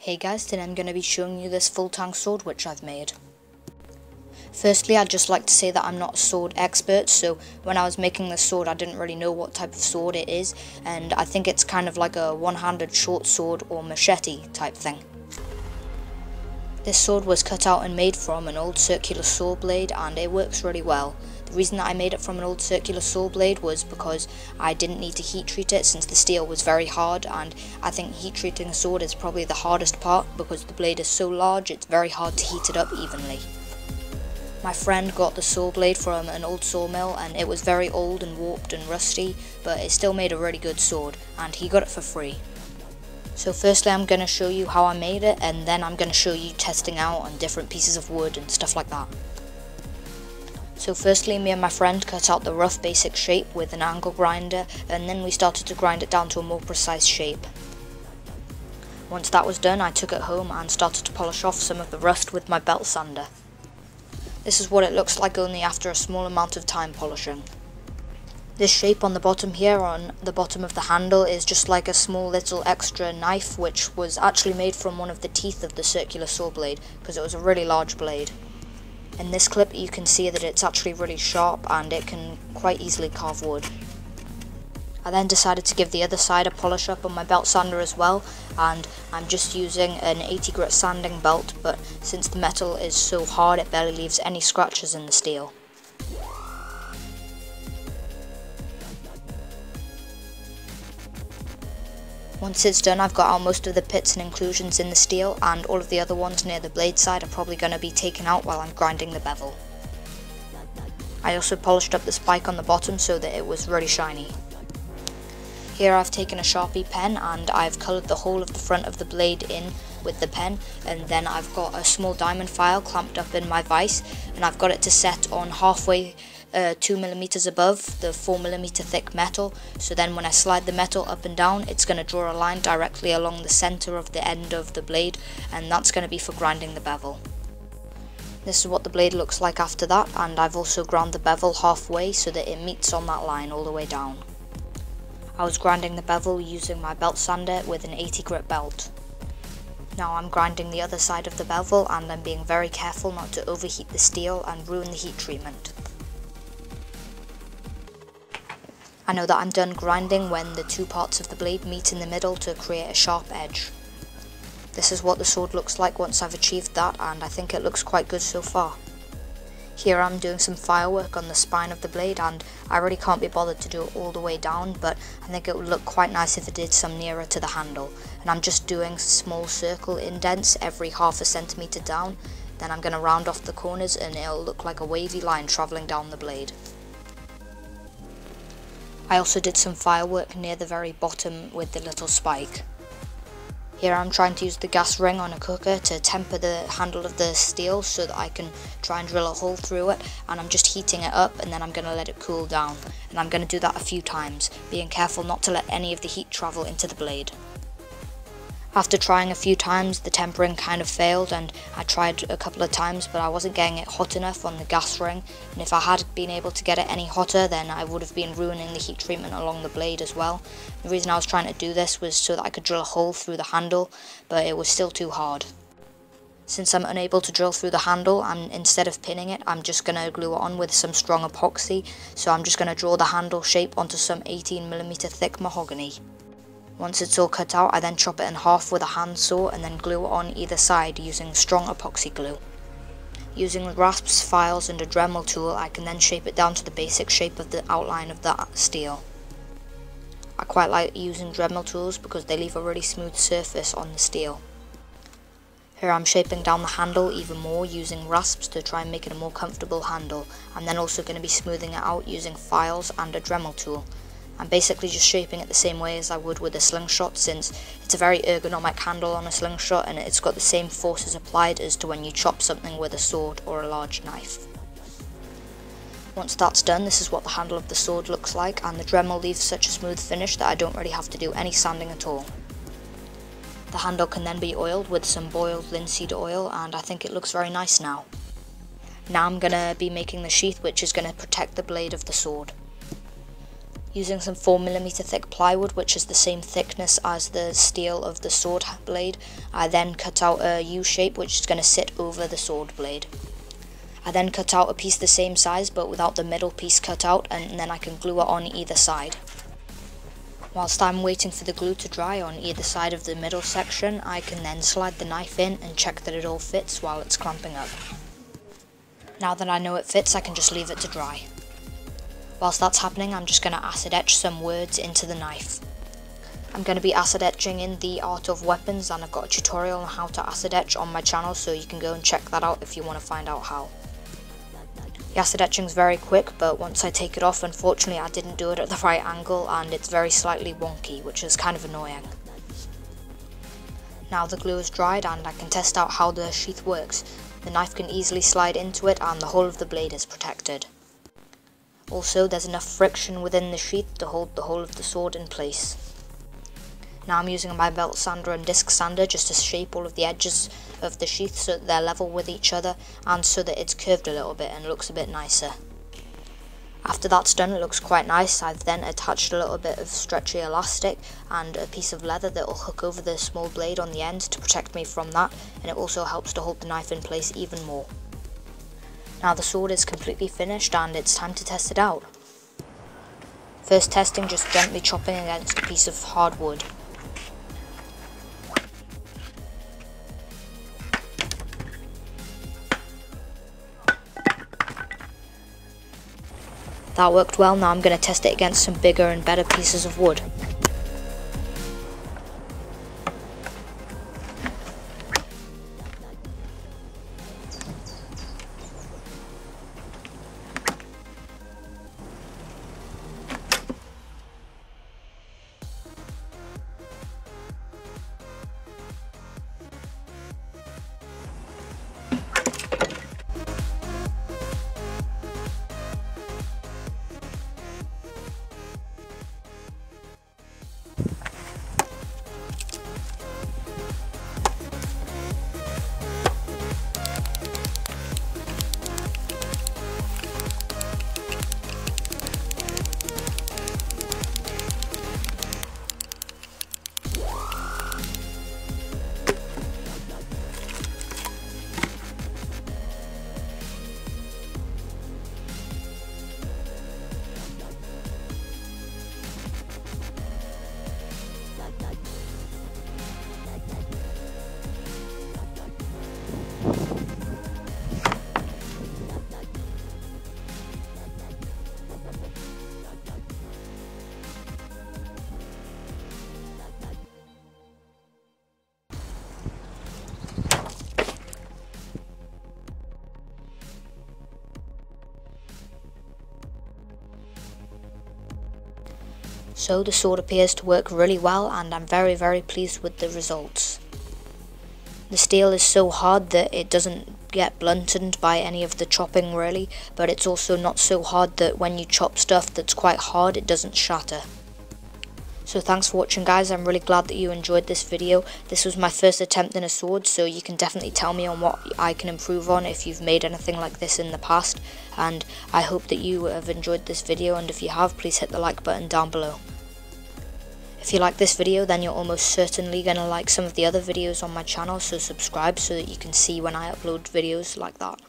Hey guys, today I'm going to be showing you this full Tang sword which I've made. Firstly, I'd just like to say that I'm not a sword expert, so when I was making this sword I didn't really know what type of sword it is, and I think it's kind of like a one-handed short sword or machete type thing. This sword was cut out and made from an old circular saw blade, and it works really well. The reason that I made it from an old circular saw blade was because I didn't need to heat treat it since the steel was very hard, and I think heat treating a sword is probably the hardest part because the blade is so large it's very hard to heat it up evenly. My friend got the saw blade from an old sawmill and it was very old and warped and rusty, but it still made a really good sword, and he got it for free. So firstly I'm going to show you how I made it, and then I'm going to show you testing out on different pieces of wood and stuff like that. So firstly, me and my friend cut out the rough basic shape with an angle grinder, and then we started to grind it down to a more precise shape. Once that was done, I took it home and started to polish off some of the rust with my belt sander. This is what it looks like only after a small amount of time polishing. This shape on the bottom here, on the bottom of the handle, is just like a small little extra knife which was actually made from one of the teeth of the circular saw blade because it was a really large blade. In this clip you can see that it's actually really sharp and it can quite easily carve wood. I then decided to give the other side a polish up on my belt sander as well, and I'm just using an 80 grit sanding belt, but since the metal is so hard it barely leaves any scratches in the steel. Once it's done, I've got out most of the pits and inclusions in the steel, and all of the other ones near the blade side are probably going to be taken out while I'm grinding the bevel. I also polished up the spike on the bottom so that it was really shiny. Here I've taken a Sharpie pen and I've coloured the whole of the front of the blade in with the pen, and then I've got a small diamond file clamped up in my vise, and I've got it to set on halfway 2mm above the 4mm thick metal, so then when I slide the metal up and down it's going to draw a line directly along the centre of the end of the blade, and that's going to be for grinding the bevel. This is what the blade looks like after that, and I've also ground the bevel halfway so that it meets on that line all the way down. I was grinding the bevel using my belt sander with an 80 grit belt. Now I'm grinding the other side of the bevel, and I'm being very careful not to overheat the steel and ruin the heat treatment. I know that I'm done grinding when the two parts of the blade meet in the middle to create a sharp edge. This is what the sword looks like once I've achieved that, and I think it looks quite good so far. Here I'm doing some firework on the spine of the blade, and I really can't be bothered to do it all the way down, but I think it would look quite nice if it did some nearer to the handle. And I'm just doing small circle indents every half a centimetre down, then I'm going to round off the corners and it'll look like a wavy line travelling down the blade. I also did some firework near the very bottom with the little spike. Here I'm trying to use the gas ring on a cooker to temper the handle of the steel so that I can try and drill a hole through it, and I'm just heating it up and then I'm going to let it cool down, and I'm going to do that a few times, being careful not to let any of the heat travel into the blade. After trying a few times, the tempering kind of failed, and I tried a couple of times but I wasn't getting it hot enough on the gas ring, and if I had been able to get it any hotter then I would have been ruining the heat treatment along the blade as well. The reason I was trying to do this was so that I could drill a hole through the handle, but it was still too hard. Since I'm unable to drill through the handle, instead of pinning it, I'm just going to glue it on with some strong epoxy, so I'm just going to draw the handle shape onto some 18mm thick mahogany. Once it's all cut out, I then chop it in half with a handsaw and then glue it on either side using strong epoxy glue. Using rasps, files and a Dremel tool, I can then shape it down to the basic shape of the outline of the steel. I quite like using Dremel tools because they leave a really smooth surface on the steel. Here I'm shaping down the handle even more using rasps to try and make it a more comfortable handle. I'm then also going to be smoothing it out using files and a Dremel tool. I'm basically just shaping it the same way as I would with a slingshot, since it's a very ergonomic handle on a slingshot and it's got the same forces applied as to when you chop something with a sword or a large knife. Once that's done, this is what the handle of the sword looks like, and the Dremel leaves such a smooth finish that I don't really have to do any sanding at all. The handle can then be oiled with some boiled linseed oil, and I think it looks very nice now. Now I'm going to be making the sheath which is going to protect the blade of the sword. Using some 4mm thick plywood, which is the same thickness as the steel of the sword blade, I then cut out a U shape which is going to sit over the sword blade. I then cut out a piece the same size but without the middle piece cut out, and then I can glue it on either side. Whilst I'm waiting for the glue to dry on either side of the middle section, I can then slide the knife in and check that it all fits while it's clamping up. Now that I know it fits, I can just leave it to dry. Whilst that's happening, I'm just going to acid etch some words into the knife. I'm going to be acid etching in The Art of Weapons, and I've got a tutorial on how to acid etch on my channel, so you can go and check that out if you want to find out how. The acid etching is very quick, but once I take it off, unfortunately I didn't do it at the right angle and it's very slightly wonky, which is kind of annoying. Now the glue is dried and I can test out how the sheath works. The knife can easily slide into it and the whole of the blade is protected. Also, there's enough friction within the sheath to hold the whole of the sword in place. Now I'm using my belt sander and disc sander just to shape all of the edges of the sheath so that they're level with each other and so that it's curved a little bit and looks a bit nicer. After that's done, it looks quite nice. I've then attached a little bit of stretchy elastic and a piece of leather that will hook over the small blade on the end to protect me from that, and it also helps to hold the knife in place even more. Now the sword is completely finished and it's time to test it out. First testing, just gently chopping against a piece of hard wood. That worked well. Now I'm going to test it against some bigger and better pieces of wood. So the sword appears to work really well and I'm very pleased with the results. The steel is so hard that it doesn't get blunted by any of the chopping really, but it's also not so hard that when you chop stuff that's quite hard it doesn't shatter. So thanks for watching guys, I'm really glad that you enjoyed this video. This was my first attempt in a sword, so you can definitely tell me on what I can improve on if you've made anything like this in the past, and I hope that you have enjoyed this video, and if you have, please hit the like button down below. If you like this video, then you're almost certainly going to like some of the other videos on my channel, so subscribe so that you can see when I upload videos like that.